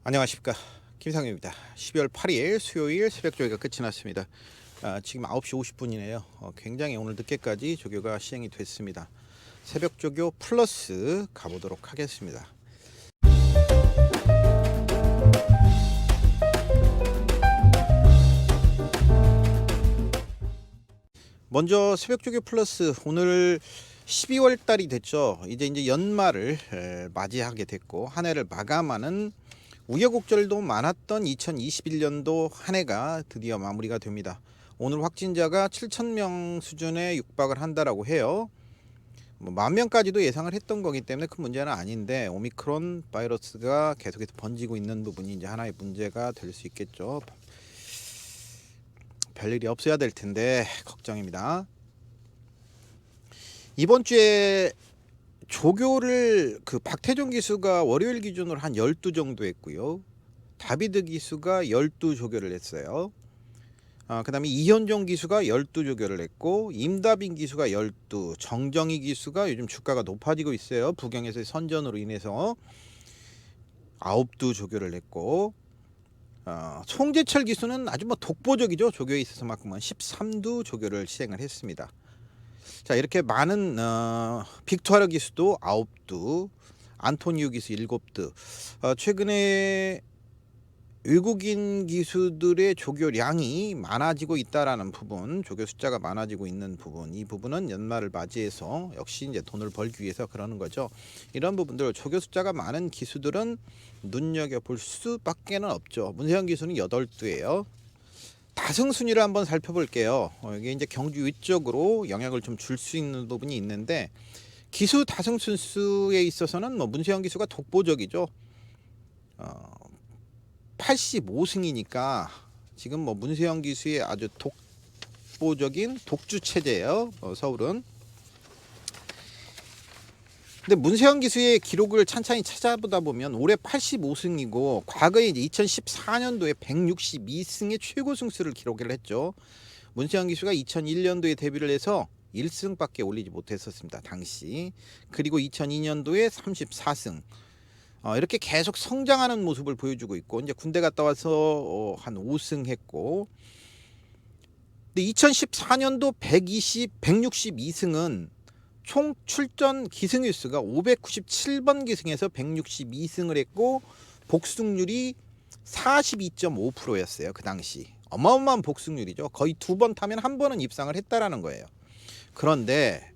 안녕하십니까, 김상윤입니다. 12월 8일 수요일 새벽 조교가 끝이 났습니다. 지금 9시 50분이네요. 굉장히 오늘 늦게까지 조교가 시행이 됐습니다. 새벽 조교 플러스 가보도록 하겠습니다. 먼저 새벽 조교 플러스, 오늘 12월 달이 됐죠. 이제 연말을 맞이하게 됐고 한 해를 마감하는 우여곡절도 많았던 2021년도 한 해가 드디어 마무리가 됩니다. 오늘 확진자가 7,000명 수준에 육박을 한다라고 해요. 10,000명까지도 예상을 했던 거기 때문에 큰 문제는 아닌데, 오미크론 바이러스가 계속해서 번지고 있는 부분이 이제 하나의 문제가 될 수 있겠죠. 별일이 없어야 될 텐데 걱정입니다. 이번 주에 조교를 박태종 기수가 월요일 기준으로 한 12 정도 했고요. 다비드 기수가 12 조교를 했어요. 그 다음에 이현종 기수가 12 조교를 했고, 임다빈 기수가 12, 정정희 기수가 요즘 주가가 높아지고 있어요. 부경에서의 선전으로 인해서 9두 조교를 했고, 송재철 기수는 아주 독보적이죠. 조교에 있어서만큼은 13두 조교를 시행을 했습니다. 자, 이렇게 많은 빅토르 기수도 9두, 안토니우 기수 7두. 최근에 외국인 기수들의 조교량이 많아지고 있다라는 부분, 조교 숫자가 많아지고 있는 부분, 이 부분은 연말을 맞이해서 역시 이제 돈을 벌기 위해서 그러는 거죠. 이런 부분들, 조교 숫자가 많은 기수들은 눈여겨볼 수밖에는 없죠. 문세현 기수는 8두예요. 다승 순위를 한번 살펴볼게요. 이게 이제 경주 위쪽으로 영향을 좀 줄 수 있는 부분이 있는데, 기수 다승 순수에 있어서는 문세현 기수가 독보적이죠. 85승이니까 지금 문세현 기수의 아주 독보적인 독주 체제예요. 서울은. 근데 문세현 기수의 기록을 찬찬히 찾아보다 보면 올해 85승이고 과거에 이제 2014년도에 162승의 최고 승수를 기록을 했죠. 문세현 기수가 2001년도에 데뷔를 해서 1승밖에 올리지 못했었습니다, 당시. 그리고 2002년도에 34승. 이렇게 계속 성장하는 모습을 보여주고 있고, 이제 군대 갔다 와서 한 5승 했고, 근데 2014년도 162승은 총 출전 기승 수가 597번 기승에서 162승을 했고, 복승률이 42.5%였어요. 그 당시 어마어마한 복승률이죠. 거의 2번 타면 한 번은 입상을 했다라는 거예요. 그런데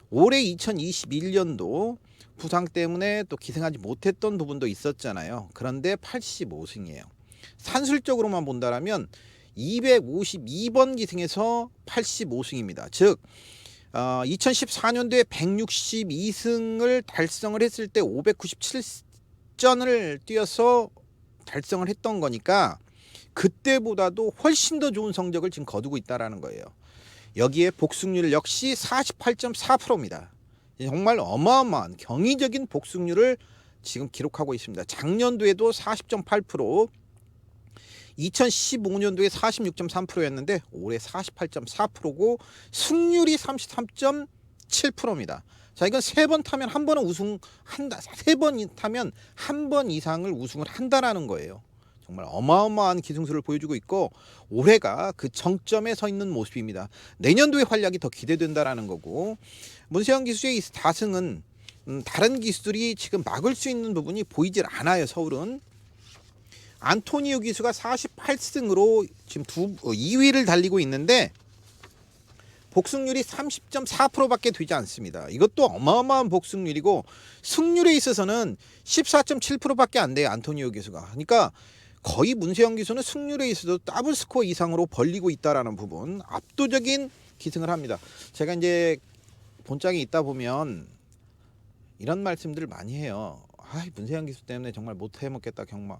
올해 2021년도 부상 때문에 또 기승하지 못했던 부분도 있었잖아요. 그런데 85승이에요. 산술적으로만 본다면 252번 기승에서 85승입니다. 즉 2014년도에 162승을 달성을 했을 때 597전을 뛰어서 달성을 했던 거니까 그때보다도 훨씬 더 좋은 성적을 지금 거두고 있다는 거예요. 여기에 복승률 역시 48.4%입니다. 정말 어마어마한 경이적인 복승률을 지금 기록하고 있습니다. 작년도에도 40.8%, 2015년도에 46.3%였는데 올해 48.4%고 승률이 33.7%입니다. 자, 이건 3번 타면 한 번은 우승한다. 3번 타면 한 번 이상을 우승을 한다라는 거예요. 정말 어마어마한 기승수를 보여주고 있고, 올해가 그 정점에 서 있는 모습입니다. 내년도의 활약이 더 기대된다라는 거고, 문세현 기수의 다승은 다른 기수들이 지금 막을 수 있는 부분이 보이질 않아요. 서울은. 안토니우 기수가 48승으로 지금 2위를 달리고 있는데 복승률이 30.4%밖에 되지 않습니다. 이것도 어마어마한 복승률이고, 승률에 있어서는 14.7%밖에 안 돼요, 안토니우 기수가. 그러니까 거의 문세현 기수는 승률에 있어서 더블 스코어 이상으로 벌리고 있다라는 부분, 압도적인 기승을 합니다. 제가 이제 본장에 있다 보면 이런 말씀들을 많이 해요. 문세현 기수 때문에 정말 못 해먹겠다, 경마.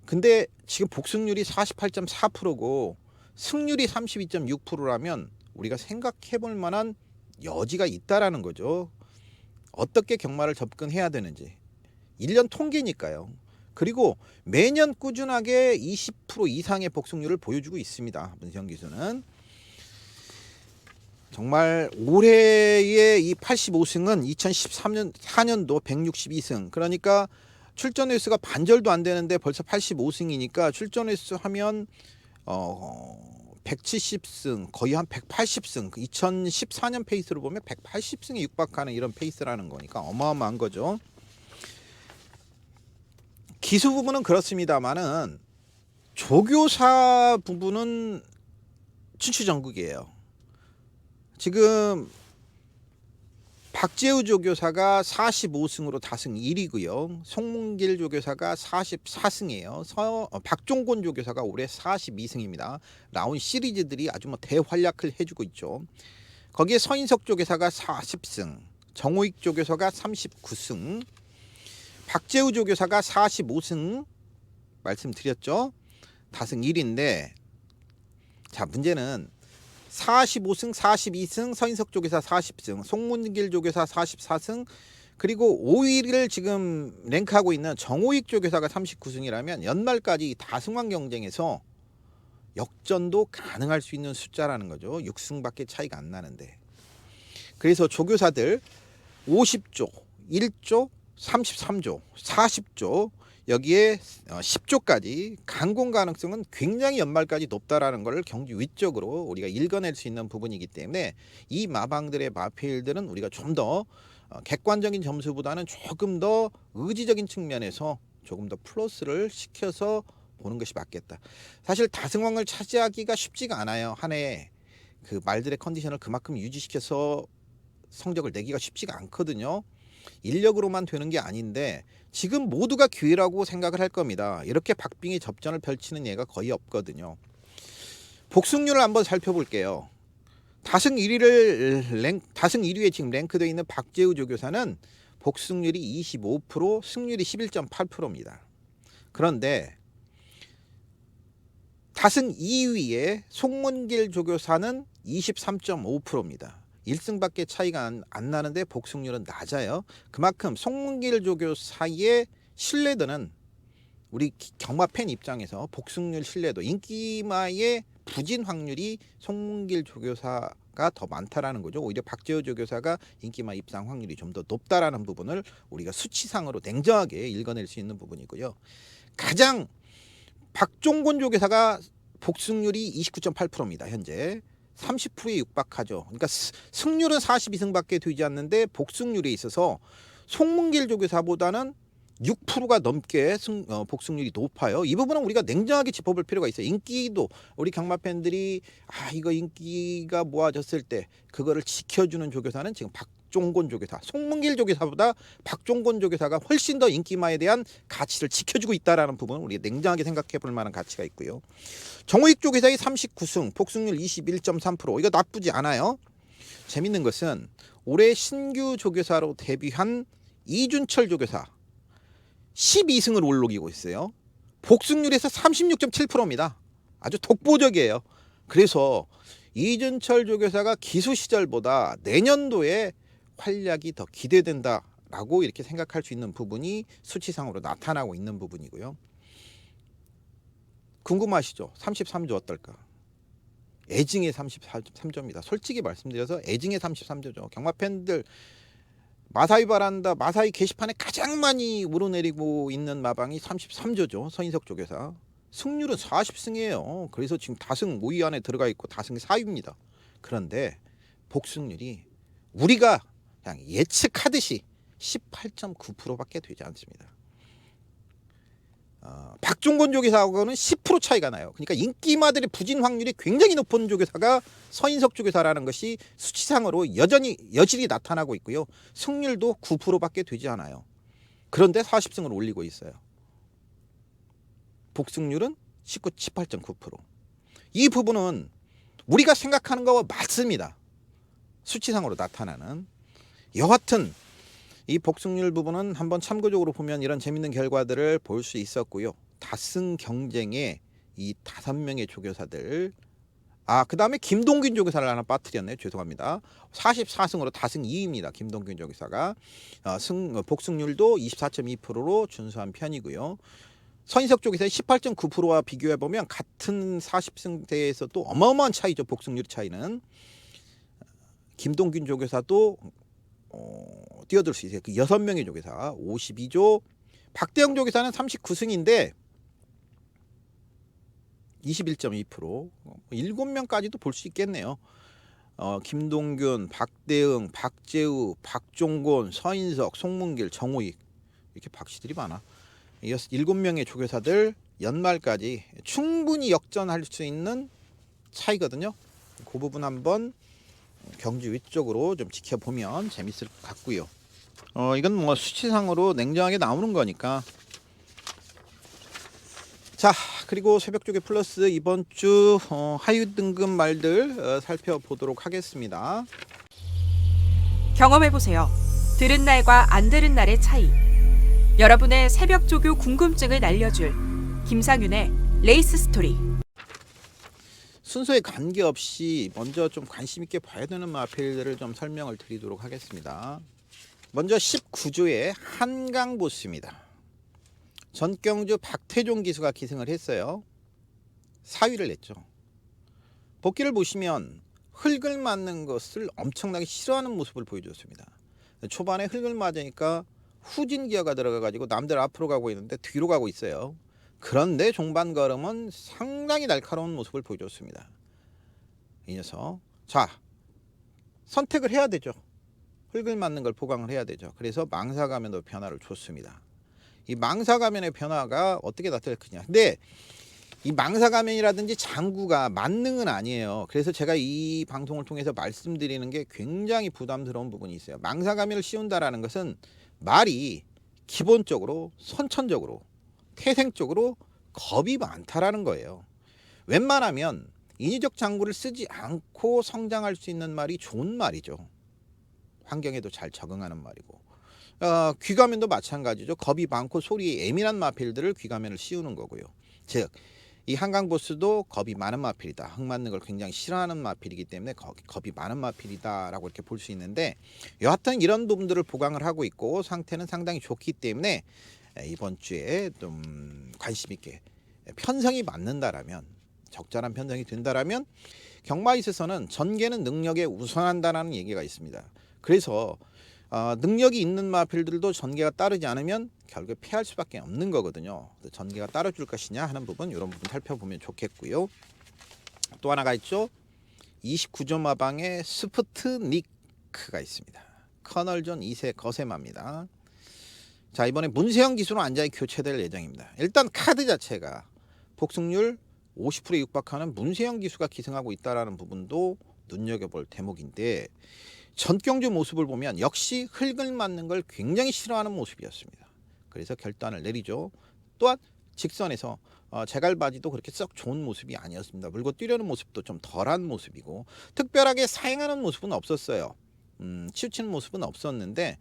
근데 지금 복승률이 48.4%고 승률이 32.6%라면 우리가 생각해 볼 만한 여지가 있다라는 거죠. 어떻게 경마를 접근해야 되는지. 1년 통계니까요. 그리고 매년 꾸준하게 20% 이상의 복승률을 보여주고 있습니다, 문세현 기수는. 정말 올해의 이 85승은 2013년 4년도 162승, 그러니까 출전 횟수가 반절도 안 되는데 벌써 85승이니까 출전 횟수 하면 170승 거의 한 180승 2014년 페이스로 보면 180승에 육박하는 이런 페이스라는 거니까 어마어마한 거죠. 기수 부분은 그렇습니다만은 조교사 부분은 춘추전국이에요. 지금 박재우 조교사가 45승으로 다승 1위고요. 송문길 조교사가 44승이에요. 박종곤 조교사가 올해 42승입니다. 나온 시리즈들이 아주 뭐 대활약을 해주고 있죠. 거기에 서인석 조교사가 40승, 정호익 조교사가 39승, 박재우 조교사가 45승 말씀드렸죠. 다승 1위인데 자 문제는 45승, 42승, 서인석 조교사 40승, 송문길 조교사 44승, 그리고 5위를 지금 랭크하고 있는 정호익 조교사가 39승이라면 연말까지 다승왕 경쟁에서 역전도 가능할 수 있는 숫자라는 거죠. 6승밖에 차이가 안 나는데. 그래서 조교사들 50조, 1조, 33조, 40조 여기에 10조까지 강공 가능성은 굉장히 연말까지 높다라는 걸 경기 위적으로 우리가 읽어낼 수 있는 부분이기 때문에 이 마방들의 마필들은 우리가 좀 더 객관적인 점수보다는 조금 더 의지적인 측면에서 조금 더 플러스를 시켜서 보는 것이 맞겠다. 사실 다승왕을 차지하기가 쉽지가 않아요. 한 해에 그 말들의 컨디션을 그만큼 유지시켜서 성적을 내기가 쉽지가 않거든요. 인력으로만 되는 게 아닌데 지금 모두가 기회라고 생각을 할 겁니다. 이렇게 박빙의 접전을 펼치는 예가 거의 없거든요. 복승률을 한번 살펴볼게요. 다승 1위에 지금 랭크되어 있는 박재우 조교사는 복승률이 25%, 승률이 11.8%입니다. 그런데 다승 2위에 송문길 조교사는 23.5%입니다. 1승밖에 차이가 안 나는데 복승률은 낮아요. 그만큼 송문길 조교사의 신뢰도는 우리 경마 팬 입장에서 복승률 신뢰도, 인기마의 부진 확률이 송문길 조교사가 더 많다라는 거죠. 오히려 박재우 조교사가 인기마 입상 확률이 좀 더 높다라는 부분을 우리가 수치상으로 냉정하게 읽어낼 수 있는 부분이고요. 가장 박종곤 조교사가 복승률이 29.8%입니다. 현재 30%에 육박하죠. 그러니까 승률은 42승밖에 되지 않는데 복승률에 있어서 송문길 조교사보다는 6%가 넘게 복승률이 높아요. 이 부분은 우리가 냉정하게 짚어볼 필요가 있어요. 인기도 우리 경마 팬들이 이거 인기가 모아졌을 때 그거를 지켜주는 조교사는 지금 박종곤 조교사, 송문길 조교사보다 박종곤 조교사가 훨씬 더 인기마에 대한 가치를 지켜주고 있다라는 부분은 우리가 냉정하게 생각해 볼 만한 가치가 있고요. 정호익 조교사의 39승, 복승률 21.3%, 이거 나쁘지 않아요. 재밌는 것은 올해 신규 조교사로 데뷔한 이준철 조교사 12승을 올리고 있어요. 복승률에서 36.7%입니다. 아주 독보적이에요. 그래서 이준철 조교사가 기수 시절보다 내년도에 활약이 더 기대된다라고 이렇게 생각할 수 있는 부분이 수치상으로 나타나고 있는 부분이고요. 궁금하시죠? 33조 어떨까? 애증의 33조입니다. 솔직히 말씀드려서 애증의 33조죠. 경마 팬들 마사이 바란다, 마사이 게시판에 가장 많이 오르내리고 있는 마방이 33조죠. 서인석 조교사. 승률은 40승이에요. 그래서 지금 다승 5위 안에 들어가 있고 다승 4위입니다. 그런데 복승률이 우리가 그냥 예측하듯이 18.9%밖에 되지 않습니다. 박종곤 조교사하고는 10% 차이가 나요. 그러니까 인기마들의 부진 확률이 굉장히 높은 조교사가 서인석 조교사라는 것이 수치상으로 여실히 나타나고 있고요. 승률도 9%밖에 되지 않아요. 그런데 40승을 올리고 있어요. 복승률은 18.9%. 이 부분은 우리가 생각하는 거와 맞습니다. 수치상으로 나타나는. 여하튼 이 복승률 부분은 한번 참고적으로 보면 이런 재밌는 결과들을 볼 수 있었고요. 다승 경쟁에 이 5명의 조교사들, 그 다음에 김동균 조교사를 하나 빠뜨렸네요. 죄송합니다. 44승으로 다승 2위입니다. 김동균 조교사가. 복승률도 24.2%로 준수한 편이고요. 서인석 조교사의 18.9%와 비교해보면 같은 40승대에서 또 어마어마한 차이죠. 복승률 차이는. 김동균 조교사도 뛰어들 수 있어요. 그 6명의 조교사 52조, 박대영 조기사는 39승인데 21.2%, 7명까지도 볼 수 있겠네요. 김동균, 박대응, 박재우, 박종곤, 서인석, 송문길, 정호익, 이렇게 박씨들이 많아. 이어서 7명의 조교사들 연말까지 충분히 역전할 수 있는 차이거든요. 그 부분 한번 경주 위쪽으로 좀 지켜보면 재밌을 것 같고요. 이건 뭐 수치상으로 냉정하게 나오는 거니까. 자, 그리고 새벽조개 플러스 이번 주 하유 등급 말들 살펴보도록 하겠습니다. 경험해보세요. 들은 날과 안 들은 날의 차이. 여러분의 새벽조교 궁금증을 날려줄 김상윤의 레이스 스토리. 순서에 관계없이 먼저 좀 관심 있게 봐야 되는 마필들을 좀 설명을 드리도록 하겠습니다. 먼저 19조의 한강보스입니다. 전경주 박태종 기수가 기승을 했어요. 4위를 냈죠. 복귀를 보시면 흙을 맞는 것을 엄청나게 싫어하는 모습을 보여줬습니다. 초반에 흙을 맞으니까 후진 기어가 들어가가지고 남들 앞으로 가고 있는데 뒤로 가고 있어요. 그런데 종반 걸음은 상당히 날카로운 모습을 보여줬습니다. 이 녀석. 자, 선택을 해야 되죠. 흙을 맞는 걸 보강을 해야 되죠. 그래서 망사가면도 변화를 줬습니다. 이 망사가면의 변화가 어떻게 나타날 거냐. 근데 이 망사가면이라든지 장구가 만능은 아니에요. 그래서 제가 이 방송을 통해서 말씀드리는 게 굉장히 부담스러운 부분이 있어요. 망사가면을 씌운다라는 것은 말이 기본적으로 선천적으로 태생적으로 겁이 많다라는 거예요. 웬만하면 인위적 장구를 쓰지 않고 성장할 수 있는 말이 좋은 말이죠. 환경에도 잘 적응하는 말이고. 귀가면도 마찬가지죠. 겁이 많고 소리에 예민한 마필들을 귀가면을 씌우는 거고요. 즉, 이 한강보스도 겁이 많은 마필이다. 흙 맞는 걸 굉장히 싫어하는 마필이기 때문에 겁이 많은 마필이다라고 이렇게 볼 수 있는데, 여하튼 이런 부분들을 보강을 하고 있고 상태는 상당히 좋기 때문에 이번 주에 좀 관심 있게 편성이 맞는다라면, 적절한 편성이 된다라면 경마에 있어서는 전개는 능력에 우선한다라는 얘기가 있습니다. 그래서 능력이 있는 마필들도 전개가 따르지 않으면 결국에 패할 수밖에 없는 거거든요. 전개가 따라줄 것이냐 하는 부분, 이런 부분 살펴보면 좋겠고요. 또 하나가 있죠. 29조 마방에 스푸트니크가 있습니다. 커널존 2세 거세마입니다. 자, 이번에 문세영 기수로 안장이 교체될 예정입니다. 일단 카드 자체가 복승률 50%에 육박하는 문세영 기수가 기승하고 있다는 부분도 눈여겨볼 대목인데, 전경주 모습을 보면 역시 흙을 맞는 걸 굉장히 싫어하는 모습이었습니다. 그래서 결단을 내리죠. 또한 직선에서 제갈바지도 그렇게 썩 좋은 모습이 아니었습니다. 물고 뛰려는 모습도 좀 덜한 모습이고, 특별하게 사행하는 모습은 없었어요. 치우치는 모습은 없었는데,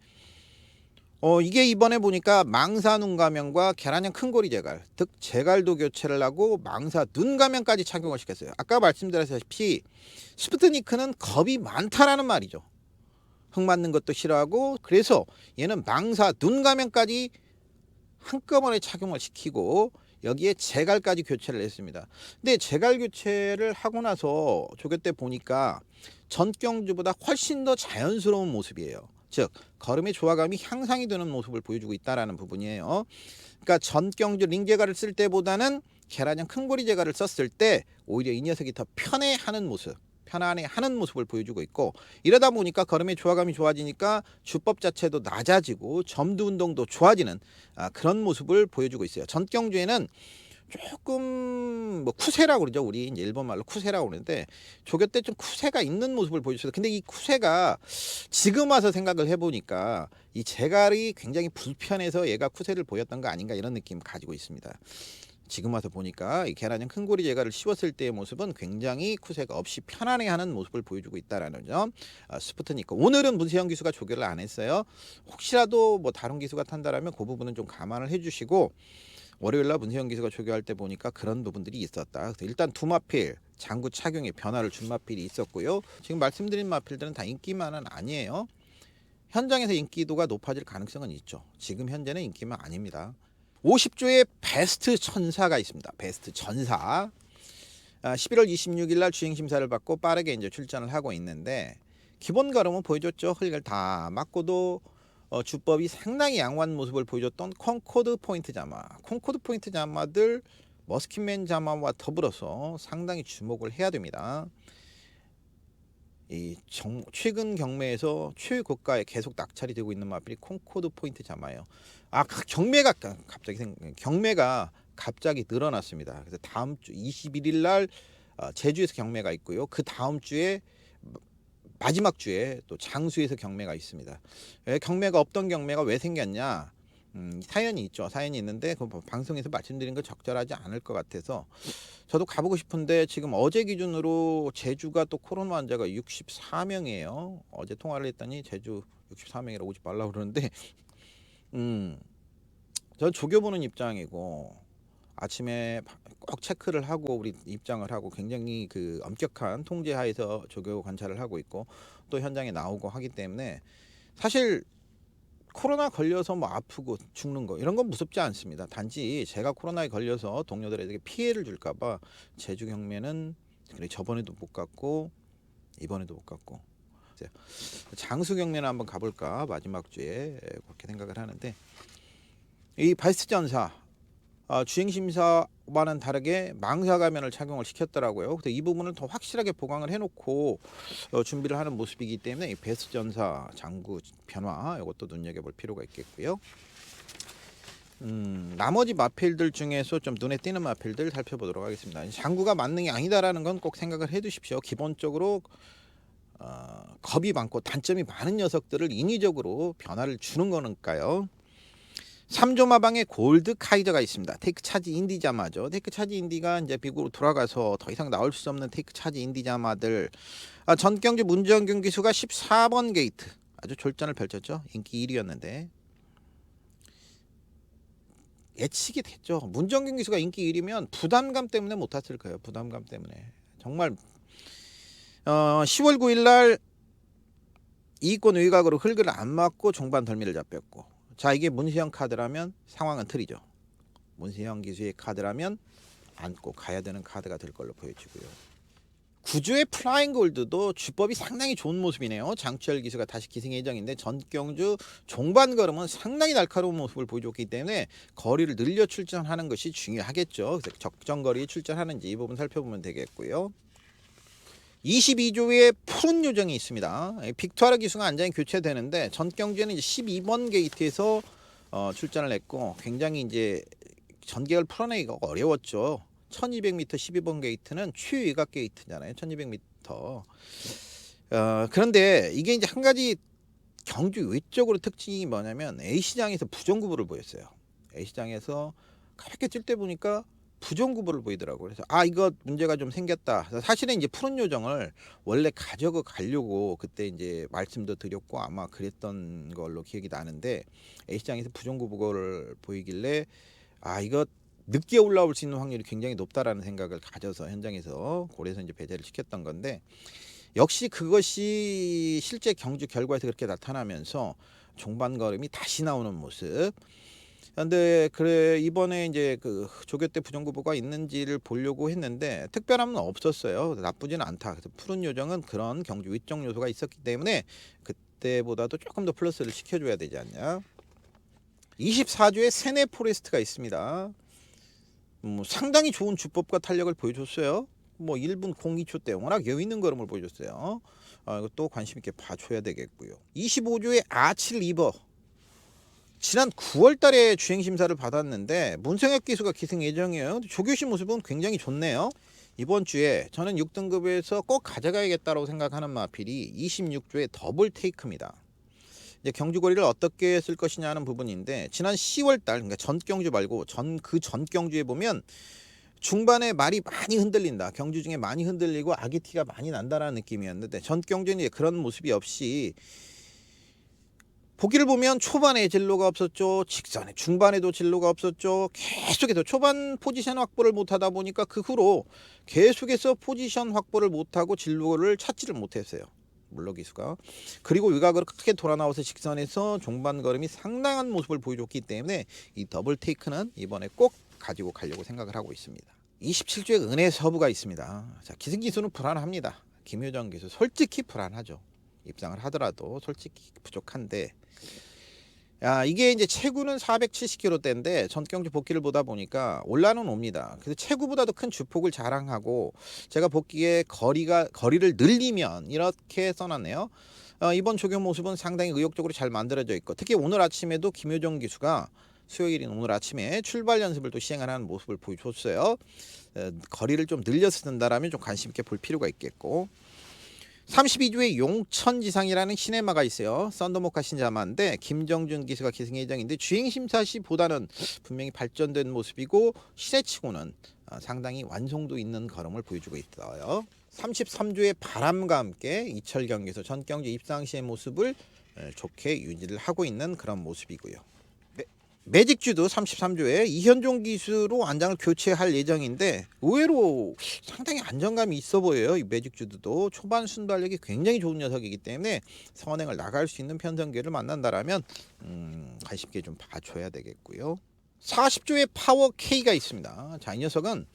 이게 이번에 보니까 망사 눈가면과 계란형 큰고리 제갈, 즉 제갈도 교체를 하고 망사 눈가면까지 착용을 시켰어요. 아까 말씀드렸다시피 스푸트니크는 겁이 많다라는 말이죠. 흙 맞는 것도 싫어하고, 그래서 얘는 망사 눈가면까지 한꺼번에 착용을 시키고 여기에 제갈까지 교체를 했습니다. 근데 제갈 교체를 하고 나서 조교 때 보니까 전경주보다 훨씬 더 자연스러운 모습이에요. 즉 걸음의 조화감이 향상이 되는 모습을 보여주고 있다는 부분이에요. 그러니까 전경주 링제갈을 쓸 때보다는 계란형 큰고리 제갈을 썼을 때 오히려 이 녀석이 더 편해하는 모습, 편안해하는 모습을 보여주고 있고, 이러다 보니까 걸음의 조화감이 좋아지니까 주법 자체도 낮아지고 점두 운동도 좋아지는 그런 모습을 보여주고 있어요. 전경주에는 조금 뭐 쿠세라고 그러죠. 우리 이제 일본 말로 쿠세라고 그러는데, 조교 때 좀 쿠세가 있는 모습을 보여줬어요. 근데 이 쿠세가 지금 와서 생각을 해보니까 이 제갈이 굉장히 불편해서 얘가 쿠세를 보였던 거 아닌가, 이런 느낌 가지고 있습니다. 지금 와서 보니까 이 계란형 큰고리 제갈을 씌웠을 때의 모습은 굉장히 쿠세가 없이 편안해하는 모습을 보여주고 있다라는 점. 스푸트니크, 오늘은 문세영 기수가 조교를 안 했어요. 혹시라도 뭐 다른 기수가 탄다라면 그 부분은 좀 감안을 해주시고, 월요일날 문세영 기수가 조교할 때 보니까 그런 부분들이 있었다. 그래서 일단 두 마필 장구 착용에 변화를 준 마필이 있었고요. 지금 말씀드린 마필들은 다 인기만은 아니에요. 현장에서 인기도가 높아질 가능성은 있죠. 지금 현재는 인기만 아닙니다. 50조의 베스트 천사가 있습니다. 베스트 전사. 11월 26일 날 주행심사를 받고 빠르게 이제 출전을 하고 있는데, 기본 걸음은 보여줬죠. 흙을 다 맞고도 주법이 상당히 양호한 모습을 보여줬던 콩코드 포인트 자마. 콩코드 포인트 자마들 머스킷맨 자마와 더불어서 상당히 주목을 해야 됩니다. 최근 경매에서 최고가에 계속 낙찰이 되고 있는 마필이 콩코드 포인트 자마예요. 경매가 갑자기 늘어났습니다. 그래서 다음 주 21일 날 제주에서 경매가 있고요. 그 다음 주에 마지막 주에 또 장수에서 경매가 있습니다. 경매가 없던 경매가 왜 생겼냐? 사연이 있죠. 사연이 있는데 그 방송에서 말씀드린 건 적절하지 않을 것 같아서 저도 가보고 싶은데 지금 어제 기준으로 제주가 또 코로나 환자가 64명이에요. 어제 통화를 했더니 제주 64명이라 오지 말라고 그러는데 전 조교 보는 입장이고 아침에 꼭 체크를 하고 우리 입장을 하고 굉장히 그 엄격한 통제하에서 조교 관찰을 하고 있고 또 현장에 나오고 하기 때문에 사실 코로나 걸려서 뭐 아프고 죽는 거 이런 건 무섭지 않습니다. 단지 제가 코로나에 걸려서 동료들에게 피해를 줄까 봐 제주 경매는 그래 저번에도 못 갔고 이번에도 못 갔고 장수 경매는 한번 가볼까 마지막 주에 그렇게 생각을 하는데 이 바이스전사 주행심사와는 다르게 망사가면을 착용을 시켰더라고요. 그래서 이 부분을 더 확실하게 보강을 해놓고 준비를 하는 모습이기 때문에 이 베스전사 장구 변화 이것도 눈여겨볼 필요가 있겠고요. 나머지 마필들 중에서 좀 눈에 띄는 마필들 살펴보도록 하겠습니다. 장구가 만능이 아니다라는 건 꼭 생각을 해두십시오. 기본적으로 겁이 많고 단점이 많은 녀석들을 인위적으로 변화를 주는 거니까요. 3조 마방에 골드 카이저가 있습니다. 테이크 차지 인디 자마죠. 테이크 차지 인디가 이제 미국으로 돌아가서 더 이상 나올 수 없는 테이크 차지 인디 자마들. 전경주 문정균 기수가 14번 게이트 아주 졸전을 펼쳤죠. 인기 1위였는데 예측이 됐죠. 문정균 기수가 인기 1위면 부담감 때문에 못 탔을 거예요. 부담감 때문에 정말 10월 9일 날 이익권 외곽으로 흙을 안 맞고 종반 덜미를 잡혔고 자 이게 문세영 카드라면 상황은 틀리죠. 문세영 기수의 카드라면 안고 가야 되는 카드가 될 걸로 보여지고요. 구주의 플라잉 골드도 주법이 상당히 좋은 모습이네요. 장추열 기수가 다시 기승 예정인데 전경주 종반 걸음은 상당히 날카로운 모습을 보여줬기 때문에 거리를 늘려 출전하는 것이 중요하겠죠. 그래서 적정거리에 출전하는지 이 부분 살펴보면 되겠고요. 22조의 푸른 요정이 있습니다. 빅투아르 기수가 안장이 교체되는데 전경주에는 이제 12번 게이트에서 출전을 했고 굉장히 이제 전개를 풀어내기가 어려웠죠. 1200m 12번 게이트는 최외곽 게이트잖아요. 1200m. 그런데 이게 이제 한 가지 경주 외적으로 특징이 뭐냐면 A시장에서 부정구부를 보였어요. A시장에서 가볍게 찔 때 보니까 부정구부를 보이더라고요. 그래서 이거 문제가 좀 생겼다. 사실은 이제 푸른 요정을 원래 가져가 가려고 그때 이제 말씀도 드렸고 아마 그랬던 걸로 기억이 나는데 A시장에서 부정구부를 보이길래 이거 늦게 올라올 수 있는 확률이 굉장히 높다라는 생각을 가져서 현장에서 고려해서 이제 배제를 시켰던 건데 역시 그것이 실제 경주 결과에서 그렇게 나타나면서 종반 걸음이 다시 나오는 모습. 근데 그래 이번에 이제 그 조교 때 부정구부가 있는지를 보려고 했는데 특별함은 없었어요. 나쁘지는 않다. 그래서 푸른 요정은 그런 경주 위적 요소가 있었기 때문에 그때보다도 조금 더 플러스를 시켜줘야 되지 않냐. 24조에 세네 포레스트가 있습니다. 상당히 좋은 주법과 탄력을 보여줬어요. 1분 02초 때 워낙 여유 있는 걸음을 보여줬어요. 이것도 관심 있게 봐줘야 되겠고요. 25조에 아칠 리버. 지난 9월 달에 주행 심사를 받았는데 문성혁 기수가 기승 예정이에요. 조교시 모습은 굉장히 좋네요. 이번 주에 저는 6등급에서 꼭 가져가야겠다고 생각하는 마필이 26조의 더블 테이크입니다. 이제 경주거리를 어떻게 쓸 것이냐는 부분인데 지난 10월 달 그러니까 전 경주 말고 전 경주에 보면 중반에 말이 많이 흔들린다. 경주 중에 많이 흔들리고 아기티가 많이 난다라는 느낌이었는데 전 경주는 이제 그런 모습이 없이 보기를 보면 초반에 진로가 없었죠. 직선에 중반에도 진로가 없었죠. 계속해서 초반 포지션 확보를 못하다 보니까 그 후로 계속해서 포지션 확보를 못하고 진로를 찾지를 못했어요. 물론 기수가. 그리고 외곽으로 크게 돌아 나와서 직선에서 종반 걸음이 상당한 모습을 보여줬기 때문에 이 더블 테이크는 이번에 꼭 가지고 가려고 생각을 하고 있습니다. 27조에 은혜 서부가 있습니다. 자, 기승 기수는 불안합니다. 김효정 기수 솔직히 불안하죠. 입상을 하더라도 솔직히 부족한데 이게 이제 체구는 470kg대인데 전경주 복귀를 보다 보니까 올라는 옵니다. 그래서 체구보다도 큰 주폭을 자랑하고 제가 보기에 거리를 늘리면 이렇게 써놨네요. 이번 조교 모습은 상당히 의욕적으로 잘 만들어져 있고 특히 오늘 아침에도 김효정 기수가 수요일인 오늘 아침에 출발 연습을 또 시행하는 모습을 보여줬어요. 거리를 좀 늘려서 든다라면 좀 관심 있게 볼 필요가 있겠고 32조의 용천지상이라는 시네마가 있어요. 썬더모카 신자마인데 김정준 기수가 기승 예정인데 주행심사 시보다는 분명히 발전된 모습이고 시세치고는 상당히 완성도 있는 걸음을 보여주고 있어요. 33조의 바람과 함께 이철 경기에서 전경주 입상 시의 모습을 좋게 유지를 하고 있는 그런 모습이고요. 매직주도 33조에 이현종 기수로 안장을 교체할 예정인데 의외로 상당히 안정감이 있어 보여요. 이 매직주도 초반 순발력이 굉장히 좋은 녀석이기 때문에 선행을 나갈 수 있는 편성계를 만난다라면 관심 있게 좀 봐줘야 되겠고요. 40조의 파워 K가 있습니다. 자, 이 녀석은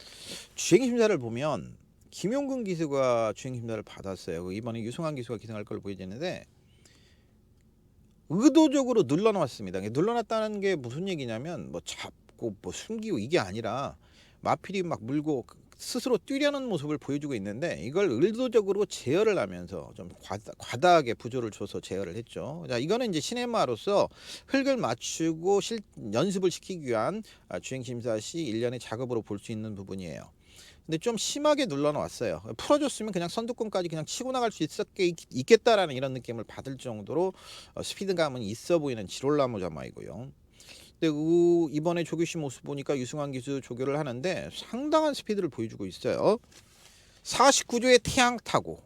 주행심사를 보면 김용근 기수가 주행심사를 받았어요. 이번에 유승환 기수가 기승할 걸로 보여지는데 의도적으로 눌러놨습니다. 눌러놨다는 게 무슨 얘기냐면 뭐 잡고 뭐 숨기고 이게 아니라 마필이 막 물고 스스로 뛰려는 모습을 보여주고 있는데 이걸 의도적으로 제어를 하면서 좀 과다하게 부조를 줘서 제어를 했죠. 자, 이거는 이제 시네마로서 흙을 맞추고 연습을 시키기 위한 주행심사 시 일련의 작업으로 볼 수 있는 부분이에요. 근데 좀 심하게 눌러놨어요. 풀어줬으면 그냥 선두권까지 그냥 치고 나갈 수 있겠다라는 이런 느낌을 받을 정도로 스피드감은 있어 보이는 지롤나무 자마이고요. 근데 이번에 조교시 모습 보니까 유승환 기수 조교를 하는데 상당한 스피드를 보여주고 있어요. 49조의 태양 타고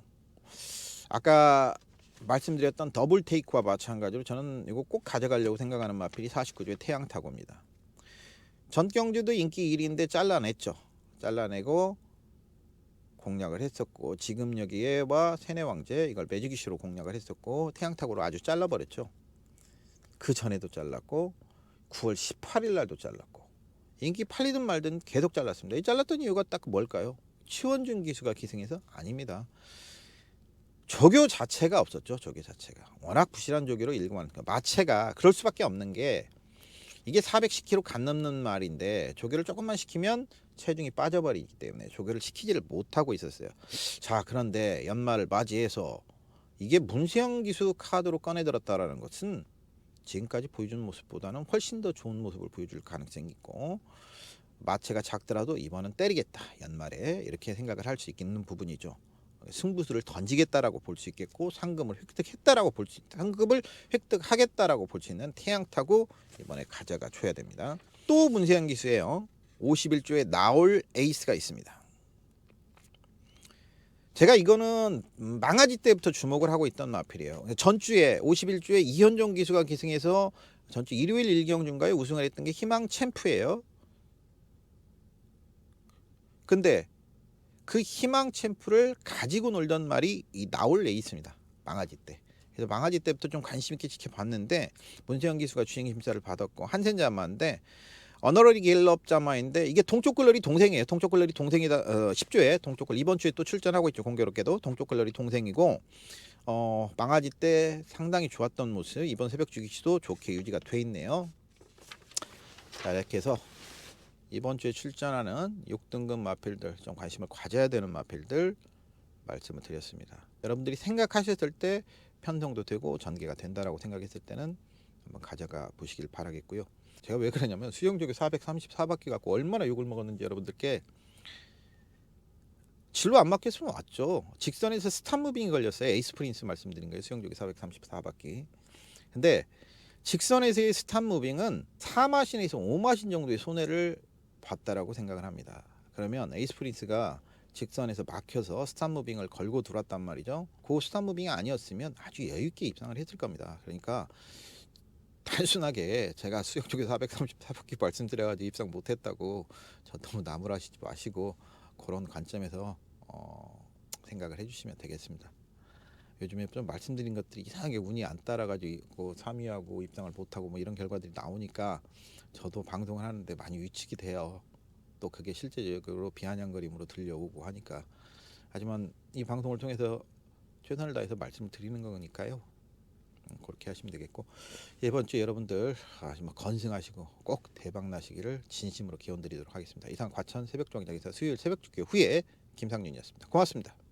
아까 말씀드렸던 더블 테이크와 마찬가지로 저는 이거 꼭 가져가려고 생각하는 마필이 49조의 태양 타고입니다. 전경주도 인기 1위인데 잘라냈죠. 잘라내고 공략을 했었고 지금 여기에와 세뇌왕제 이걸 매직이슈로 공략을 했었고 태양타고로 아주 잘라버렸죠. 그 전에도 잘랐고 9월 18일 날도 잘랐고 인기 팔리든 말든 계속 잘랐습니다. 이 잘랐던 이유가 딱 뭘까요? 치원준 기수가 기승해서? 아닙니다. 조교 자체가 없었죠. 조교 자체가 워낙 부실한 조교로 일관하니까 마체가 그럴 수밖에 없는 게 이게 410kg 간 넘는 말인데 조교를 조금만 시키면 체중이 빠져버리기 때문에 조교를 시키지를 못하고 있었어요. 자, 그런데 연말을 맞이해서 이게 문세영 기수 카드로 꺼내들었다라는 것은 지금까지 보여준 모습보다는 훨씬 더 좋은 모습을 보여줄 가능성이 있고 마체가 작더라도 이번은 때리겠다 연말에 이렇게 생각을 할 수 있는 부분이죠. 승부수를 던지겠다라고 볼 수 있겠고 상금을 획득했다라고 상금을 획득하겠다라고 볼 수 있는 태양 타고 이번에 가져가 줘야 됩니다. 또 문세영 기수예요. 51조에 나올 에이스가 있습니다. 제가 이거는 망아지 때부터 주목을 하고 있던 마필이에요. 전주에 51조에 이현종 기수가 기승해서 전주 일요일 일경주인가에 우승을 했던 게 희망 챔프예요. 근데 그 희망 챔프를 가지고 놀던 말이 이 나올 에이스입니다. 망아지 때. 그래서 망아지 때부터 좀 관심 있게 지켜봤는데 문세영 기수가 주행 심사를 받았고 한센자마인데 어너러리 갤럽 자마인데 이게 동쪽글러리 동생이에요. 동쪽글러리 동생이다. 10조에 동쪽글 이번 주에 또 출전하고 있죠. 공교롭게도 동쪽글러리 동생이고 망아지 때 상당히 좋았던 모습 이번 새벽 주기시도 좋게 유지가 돼 있네요. 자, 이렇게 해서 이번 주에 출전하는 6등급 마필들 좀 관심을 가져야 되는 마필들 말씀을 드렸습니다. 여러분들이 생각하셨을 때 편성도 되고 전개가 된다라고 생각했을 때는 한번 가져가 보시길 바라겠고요. 제가 왜 그러냐면 수영조교 434바퀴 갖고 얼마나 욕을 먹었는지 여러분들께 진로 안 맞겠으면 왔죠. 직선에서 스탑무빙이 걸렸어요. 에이스 프린스 말씀드린 거예요. 수영조교 434바퀴. 근데 직선에서의 스탑무빙은 4마신에서 5마신 정도의 손해를 봤다라고 생각을 합니다. 그러면 에이스 프린스가 직선에서 막혀서 스탑무빙을 걸고 들어왔단 말이죠. 그 스탑무빙이 아니었으면 아주 여유있게 입상을 했을 겁니다. 그러니까 단순하게 제가 수영조교 434바퀴 말씀드려가지고 입상 못했다고 저 너무 나무라시지 마시고 그런 관점에서 생각을 해주시면 되겠습니다. 요즘에 좀 말씀드린 것들이 이상하게 운이 안 따라가지고 3위하고 입상을 못하고 뭐 이런 결과들이 나오니까 저도 방송을 하는데 많이 위축이 돼요. 또 그게 실제적으로 비아냥거림으로 들려오고 하니까 하지만 이 방송을 통해서 최선을 다해서 말씀을 드리는 거니까요. 그렇게 하시면 되겠고 이번 주에 여러분들 정말 건승하시고 꼭 대박 나시기를 진심으로 기원드리도록 하겠습니다. 이상 과천 새벽 중앙장에서 수요일 새벽 주교 후에 김상윤이었습니다. 고맙습니다.